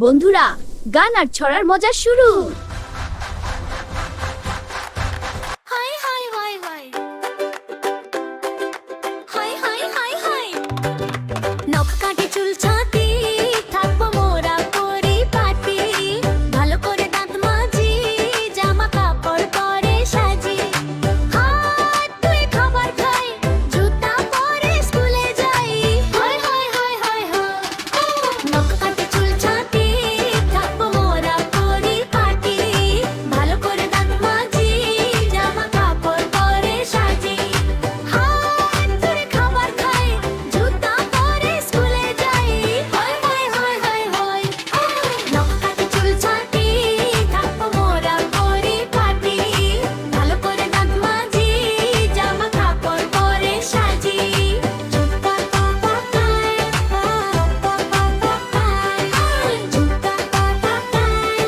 বন্ধুরা, গান আর ছড়ার মজা শুরু। High high high high high high high high নখ কাটে চুল ছাতি থাকবো মোরা পরিপাটি ভালো করে দাঁত মাজি জামা কাপড় পরে সাজি হাত ধুয়ে খাবার খাই জুতা পরে স্কুলে যাই high high high high high নখ কাটে চুল ছাতি থাকবো মোরা পরিপাটি ভালো করে দাঁত মাজি জামা কাপড় পরে সাজি হাত ধুয়ে খাবার খাই জুতা পরে স্কুলে যাই high high high high high নখ কাটে চুল ছাতি থাকবো মোরা পরিপাটি ভালো করে দাঁত মাজি জামা কাপড় পরে সাজি জুতা পাতায় জুতা পাতায়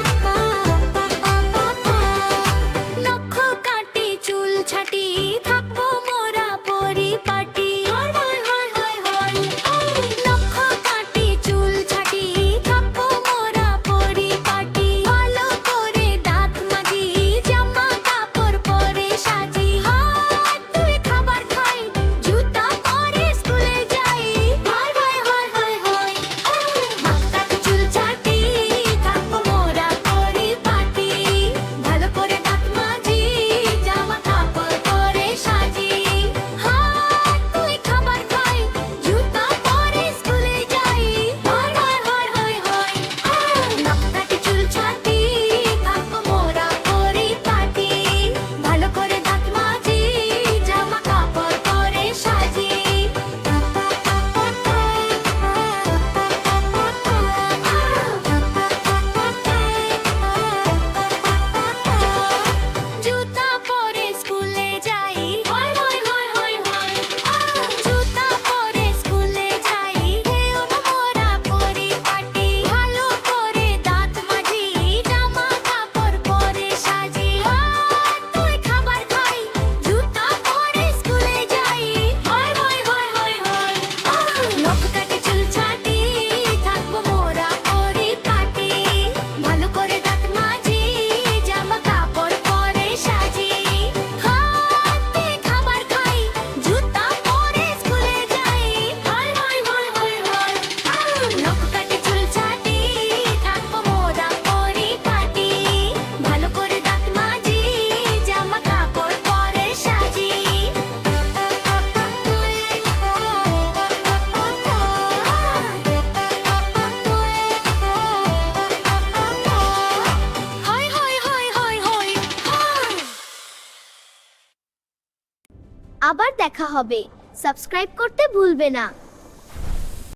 নখ কাটি চুল ছাটি থাকবো মোরা পরিপাটি হাই হাই হাই হাই নখ কাটি চুল ছাটি থাকবো মোরা পরিপাটি ভালো করে দাঁত মাজি জামা কাপড় পরে সাজি হাত ধুয়ে খাবার খাই জুতা পরে স্কুলে যাই high high high high high নখ কাটি চুল ছাটি থাকবো মোরা পরিপাটি ভালো করে দাঁত মাজি জামা কাপড় পরে সাজি হাত ধুয়ে খাবার খাই জুতা পরে স্কুলে যাই high high high high high নখ কাটি চুল ছাটি থাকবো মোরা পরিপাটি ভালো করে দাঁত মাজি জামা কাপড় পরে সাজি জুতা পরে স্কুলে যাই high high high high high জুতা পরে স্কুলে যাই হেও মোরা পরিপাটি ভালো করে দাঁত মাজি জামা কাপড় পরে সাজি হাত ধুয়ে খাবার খাই জুতা পরে স্কুলে যাই high high high high high নখ কাটে চুল ছাটি থাকবো মোরা পরিপাটি ভালো করে দাঁত মাজি জামা কাপড় পরে সাজি হাত ধুয়ে খাবার খাই জুতা পরে স্কুলে যাই high high high high high নখ কাটে চুল ছাটি থাকবো মোরা পরিপাটি ভালো করে দাঁত মাজি জামা কাপড় পরে সাজি high high high high high আবার দেখা হবে। সাবস্ক্রাইব করতে ভুলবে না।